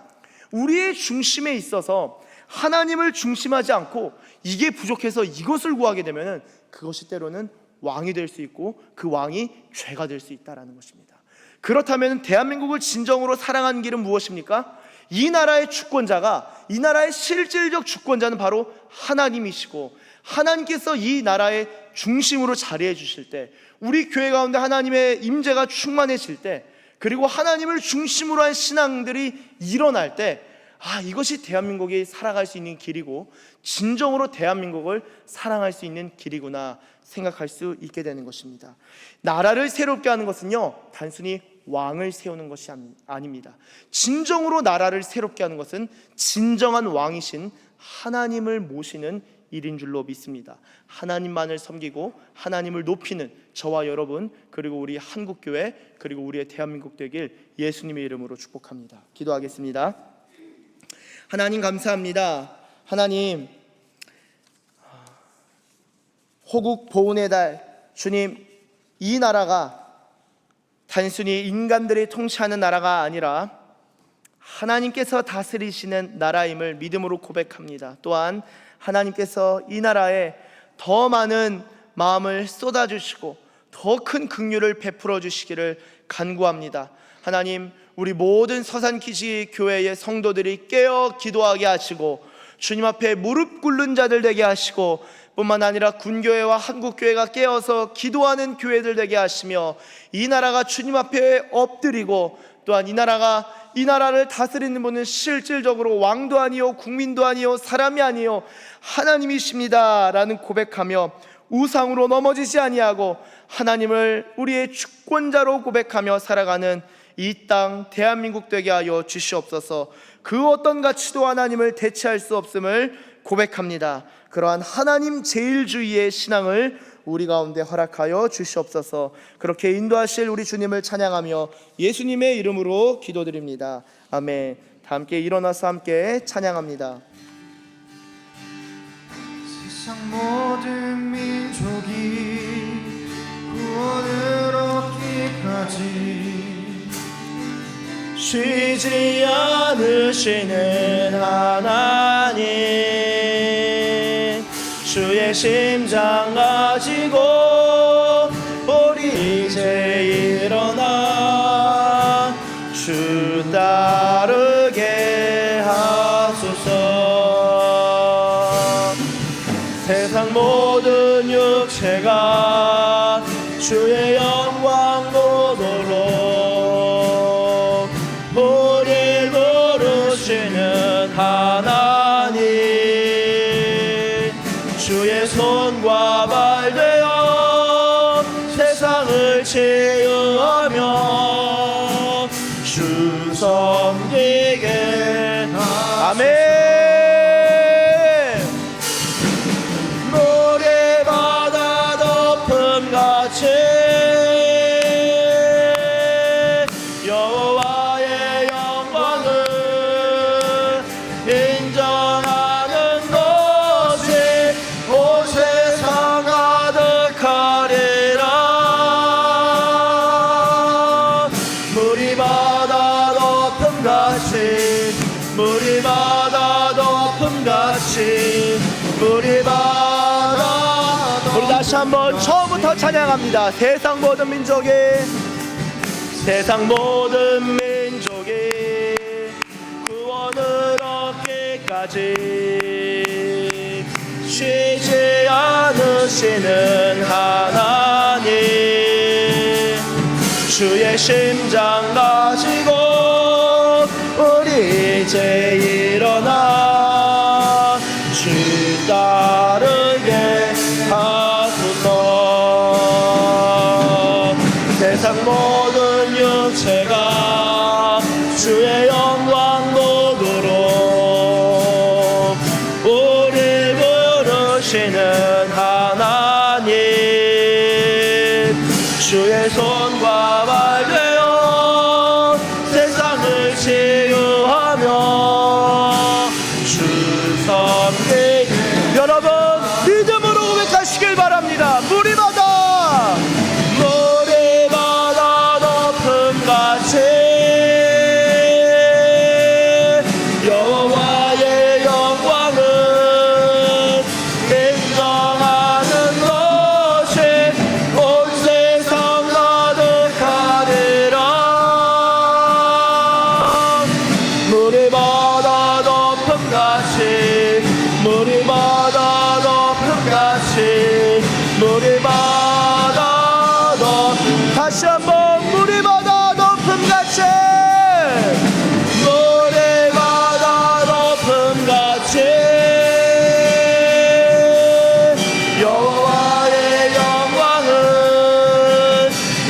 우리의 중심에 있어서 하나님을 중심하지 않고 이게 부족해서 이것을 구하게 되면 그것이 때로는 왕이 될 수 있고 그 왕이 죄가 될 수 있다는 것입니다. 그렇다면 대한민국을 진정으로 사랑하는 길은 무엇입니까? 이 나라의 주권자가, 이 나라의 실질적 주권자는 바로 하나님이시고, 하나님께서 이 나라의 중심으로 자리해 주실 때, 우리 교회 가운데 하나님의 임재가 충만해질 때, 그리고 하나님을 중심으로 한 신앙들이 일어날 때, 이것이 대한민국이 살아갈 수 있는 길이고 진정으로 대한민국을 사랑할 수 있는 길이구나 생각할 수 있게 되는 것입니다. 나라를 새롭게 하는 것은요, 단순히 왕을 세우는 것이 아닙니다. 진정으로 나라를 새롭게 하는 것은 진정한 왕이신 하나님을 모시는 일인 줄로 믿습니다. 하나님만을 섬기고 하나님을 높이는 저와 여러분, 그리고 우리 한국교회, 그리고 우리의 대한민국 되길 예수님의 이름으로 축복합니다. 기도하겠습니다. 하나님 감사합니다. 하나님, 호국 보훈의 달, 주님, 이 나라가 단순히 인간들이 통치하는 나라가 아니라 하나님께서 다스리시는 나라임을 믿음으로 고백합니다. 또한 하나님께서 이 나라에 더 많은 마음을 쏟아주시고 더 큰 긍휼을 베풀어 주시기를 간구합니다. 하나님, 우리 모든 서산키즈교회의 성도들이 깨어 기도하게 하시고 주님 앞에 무릎 꿇는 자들 되게 하시고, 뿐만 아니라 군교회와 한국교회가 깨어서 기도하는 교회들 되게 하시며, 이 나라가 주님 앞에 엎드리고, 또한 이 나라를 다스리는 분은 실질적으로 왕도 아니요 국민도 아니요 사람이 아니요 하나님이십니다 라는 고백하며 우상으로 넘어지지 아니하고 하나님을 우리의 주권자로 고백하며 살아가는 이 땅 대한민국 되게 하여 주시옵소서. 그 어떤 가치도 하나님을 대체할 수 없음을 고백합니다. 그러한 하나님 제일주의의 신앙을 우리 가운데 허락하여 주시옵소서. 그렇게 인도하실 우리 주님을 찬양하며 예수님의 이름으로 기도드립니다. 아멘. 다 함께 일어나서 함께 찬양합니다. 세상 모든 민족이 구원을 얻기까지 쉬지 않으시는 하나님, 주의 심장 가지고 우리 이제 일어나 주 따르게 하소서. 세상 모든 육체가 주의 영광 보도록 우리를 부르시는 하나님, 주의 손과 발 되어 세상을 치유하며 주 섬기게. 아멘. 여호와의 영광을 인정하는 것이 온 세상 가득하리라. 물이 바다 높음같이 물이 바다 높음같이 물이 바다 높음. 우리 다시 한번 처음부터 찬양합니다. 세상 모든 민족이 구원을 얻기까지 쉬지 않으시는 하나님, 주의 심장 가지고 우리 이제 일어나 주 따르게 하소서. 세상 모든 육체가 주의 영광 보도록 우리 부르시는 하나님, 주의 손과 발 되어 세상을 치유하며 주 섬기게. 여러분 믿음으로 고백하시길 바랍니다. 물이 바다 높음같이 여호와의 영광을 인정하는 것이 온 세상 가득하리라. 물이 바다 높음같이 물이 바다 높음같이 물이 바다 높음. 다시 한번 물이 바다 높음같이 물이 바다 높음같이 여호와의 영광을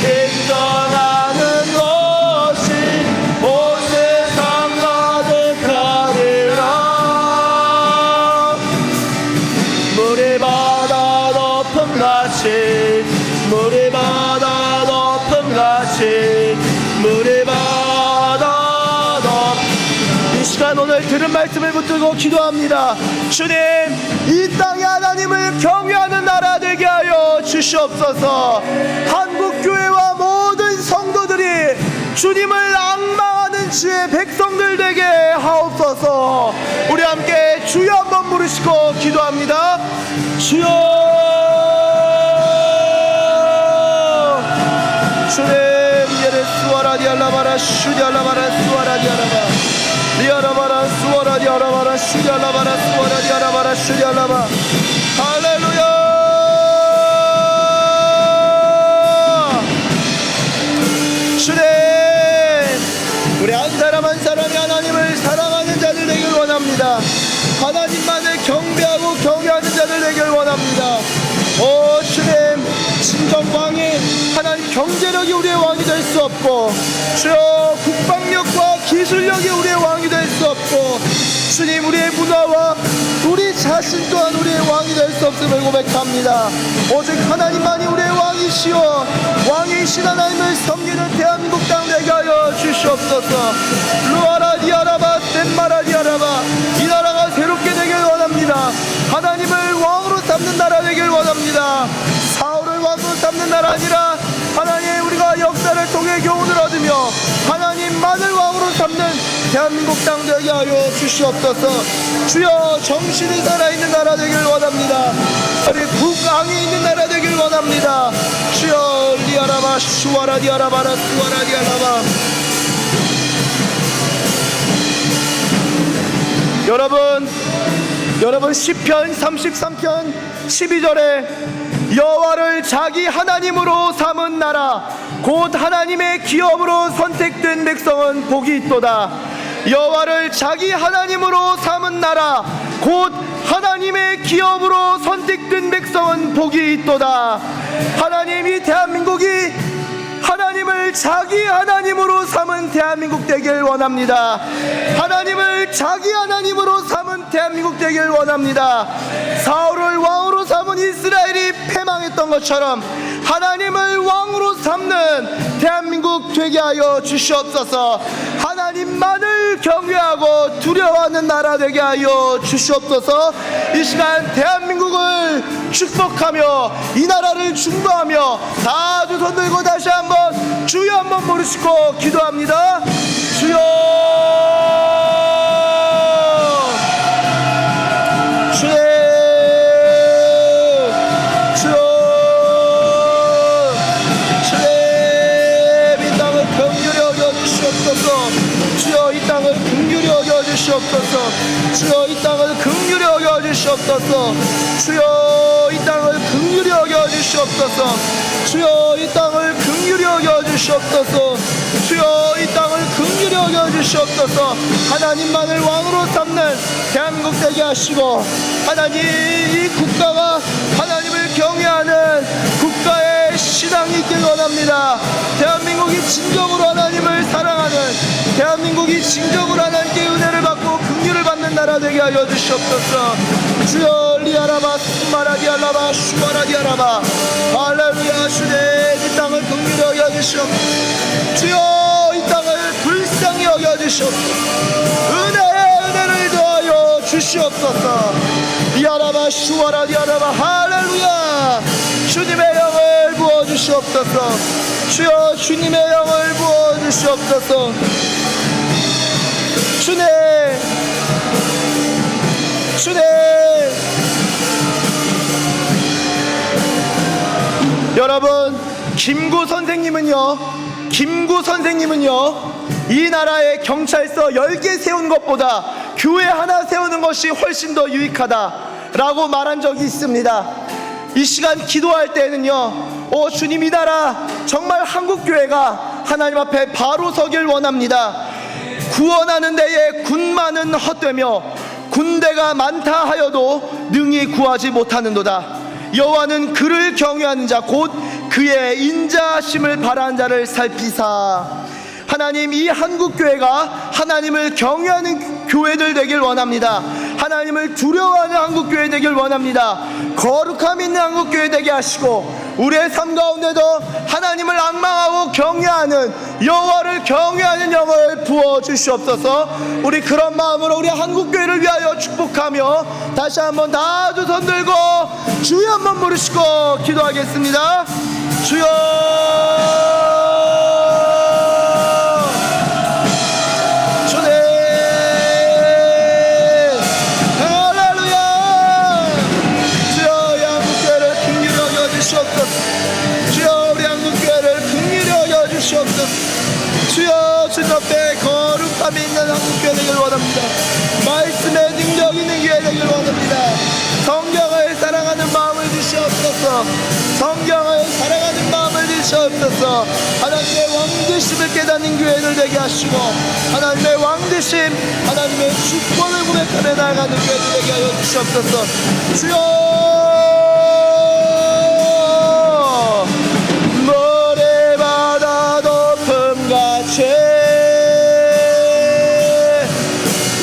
인정하는 것이 온 세상 가득하리라. 물이 바다 높음같이 물이 바다 높음같이 물이 바다 높. 이 시간 오늘 들은 말씀을 붙들고 기도합니다. 주님, 이 땅에 하나님을 경외하는 나라 되게 하여 주시옵소서. 한국교회와 모든 성도들이 주님을 앙망하는 주의 백성들 되게 하옵소서. 우리 함께 주여 한번 부르시고 기도합니다. 주여. 주님, 예레 수아라 디알라바라 슈디알라바라 수아라 디알라바 리알라바라 수아라 디알라바라 슈디알라바라 수아라 디알라바라 슈디알라바. 할렐루야. 주님, 우리 한 사람 한 사람이 하나님을 사랑하는 자들 되길 원합니다. 하나님만을 경배하고 경외하는 자들 되길 원합니다. 오 주님, 진정 왕이 하나님 경제력이 우리의 왕이 될 수 없고, 주여 국방력과 기술력이 우리의 왕이 될 수 없고, 주님 우리의 문화와 우리 자신 또한 우리의 왕이 될 수 없음을 고백합니다. 오직 하나님만이 우리의 왕이시오 왕이신 하나님을 섬기는 대한민국 땅 되게 하여 주시옵소서. 루아라 디아라바 셈마라 디아라바. 이 나라가 새롭게 되길 원합니다. 하나님을 왕으로 삼는 나라 되길 원합니다. 사울을 왕으로 삼는 나라 아니라 하나님 우리가 역사를 통해 교훈을 얻으며 하나님만을 왕으로 삼는 대한민국 땅 되게 하여 주시옵소서. 주여 정신이 살아있는 나라 되길 원합니다. 우리 국왕이 있는 나라 되길 원합니다. 주여 리아라바 슈와라 디아라바라 수와라 디아라바. 여러분 시편 33편 12절에 여호와를 자기 하나님으로 삼은 나라 곧 하나님의 기업으로 선택된 백성은 복이 있도다. 여호와를 자기 하나님으로 삼은 나라 곧 하나님의 기업으로 선택된 백성은 복이 있도다. 하나님이 대한민국이 하나님을 자기 하나님으로 삼은 대한민국 되길 원합니다. 하나님을 자기 하나님으로 삼은 대한민국 되길 원합니다. 사울을 왕으로 삼은 이스라엘이 패망했다. 했던 것처럼 하나님을 왕으로 삼는 대한민국 되게 하여 주시옵소서. 하나님만을 경외하고 두려워하는 나라 되게 하여 주시옵소서. 이 시간 대한민국을 축복하며 이 나라를 중보하며 다 두 손 들고 다시 한번 주여 한번 부르시고 기도합니다. 주여, 주여, 주여, 주여, 이 땅을 긍휼히 여겨주시옵소서. 주여 이 땅을 긍휼히 여겨주시옵소서. 주여 이 땅을 긍휼히 여겨주시옵소서. 주여 이 땅을 긍휼히 여겨주시옵소서. 주여 이 땅을 긍휼히 여겨주시옵소서. 주여 이 땅을 긍휼히 여겨주시옵소서. 하나님만을 왕으로 삼는 대한민국 되게 하시고, 하나님 이 국가가 하나님을 경외하는 국가의 신앙이 있길 원합니다. 대한민국이 진정으로 하나님을 사랑하는, 대한민국이 진정으로 하나님께 은혜를 받고 긍휼을 받는 나라 되게 하여 주시옵소서. 주여 리아라바 스마라디아라바 슈마라디아라바 할렐루야. 주님 이 땅을 긍휼히 여겨주시옵소서. 주여 이 땅을 불쌍히 여겨주시옵소서. 은혜를 더하여 주시옵소서. 리아라바 슈마라디아라바 할렐루야. 주님의 영을 부어주시옵소서. 주여 주님의 영을 부어주시옵소서. 주님, 주님, 여러분, 김구 선생님은요 이 나라에 경찰서 10개 세운 것보다 교회 하나 세우는 것이 훨씬 더 유익하다라고 말한 적이 있습니다. 이 시간 기도할 때는요, 주님 이 나라 정말 한국교회가 하나님 앞에 바로 서길 원합니다. 구원하는 데에 군마는 헛되며 군대가 많다 하여도 능히 구하지 못하는도다. 여호와는 그를 경외하는 자 곧 그의 인자하심을 바라는 자를 살피사. 하나님 이 한국교회가 하나님을 경외하는 교회들 되길 원합니다. 하나님을 두려워하는 한국교회 되길 원합니다. 거룩함 있는 한국교회 되게 하시고, 우리의 삶 가운데도 하나님을 앙망하고 경외하는, 여호와를 경외하는 영을 부어주시옵소서. 우리 그런 마음으로 우리 한국교회를 위하여 축복하며 다시 한번 다 두 손 들고 주여 한번 부르시고 기도하겠습니다. 주여, 주여 주님 앞에 거룩함이 있는 한국교회 되길 원합니다. 말씀의 능력 있는 교회 되길 원합니다. 성경을 사랑하는 마음을 주시옵소서. 성경을 사랑하는 마음을 주시옵소서. 하나님의 왕되심을 깨닫는 교회를 되게 하시고, 하나님의 왕되심, 하나님의 주권을 고백하며 나아가는 교회를 되게 하여 주시옵소서. 주여,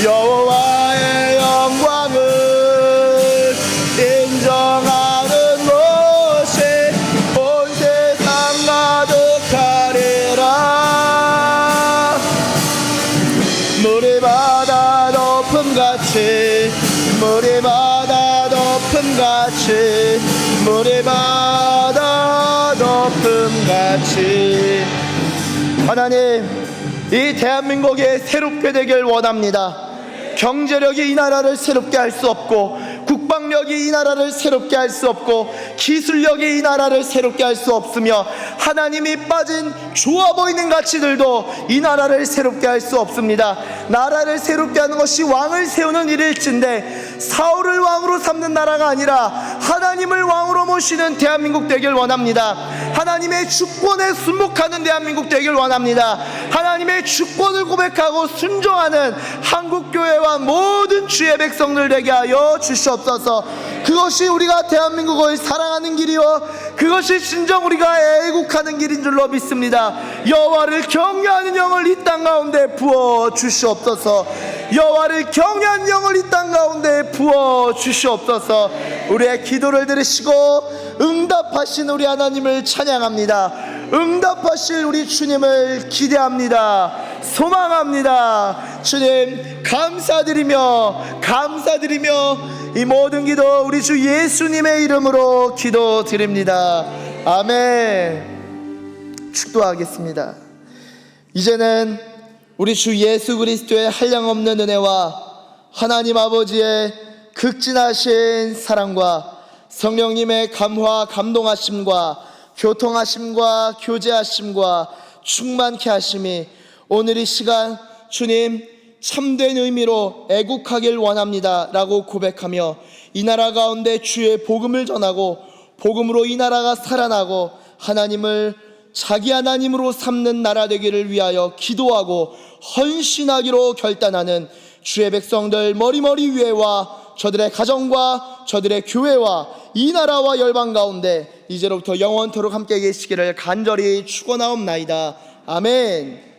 여호와의 영광을 인정하는 곳이 온 세상 가득하리라. 물이 바다 높음같이, 물이 바다 높음같이, 물이 바다 높음같이. 하나님 이 대한민국이 새롭게 되길 원합니다. 경제력이 이 나라를 새롭게 할 수 없고, 국방력이 이 나라를 새롭게 할 수 없고, 기술력이 이 나라를 새롭게 할 수 없으며, 하나님이 빠진 좋아 보이는 가치들도 이 나라를 새롭게 할 수 없습니다. 나라를 새롭게 하는 것이 왕을 세우는 일일진데, 사울을 왕으로 삼는 나라가 아니라 하나님을 왕으로 모시는 대한민국 되길 원합니다. 하나님의 주권에 순복하는 대한민국 되길 원합니다. 하나님의 주권을 고백하고 순종하는 한국교회와 모든 주의 백성들 되게 하여 주시옵소서. 그것이 우리가 대한민국을 사랑하는 길이요, 그것이 진정 우리가 애국하는 길인 줄로 믿습니다. 여호와를 경외하는 영을 이 땅 가운데 부어 주시옵소서. 여호와를 경외하는 영을 이 땅 가운데 부어 주시옵소서. 우리의 기도를 들으시고 응답하신 우리 하나님을 찬양합니다. 응답하실 우리 주님을 기대합니다. 소망합니다. 주님 감사드리며 이 모든 기도 우리 주 예수님의 이름으로 기도드립니다. 아멘. 축도하겠습니다. 이제는 우리 주 예수 그리스도의 한량없는 은혜와 하나님 아버지의 극진하신 사랑과 성령님의 감화 감동하심과 교통하심과 교제하심과 충만케 하심이 오늘 이 시간 주님 참된 의미로 애국하길 원합니다 라고 고백하며 이 나라 가운데 주의 복음을 전하고 복음으로 이 나라가 살아나고 하나님을 자기 하나님으로 삼는 나라 되기를 위하여 기도하고 헌신하기로 결단하는 주의 백성들 머리머리 위에와 저들의 가정과 저들의 교회와 이 나라와 열방 가운데 이제로부터 영원토록 함께 계시기를 간절히 축원하옵나이다. 아멘.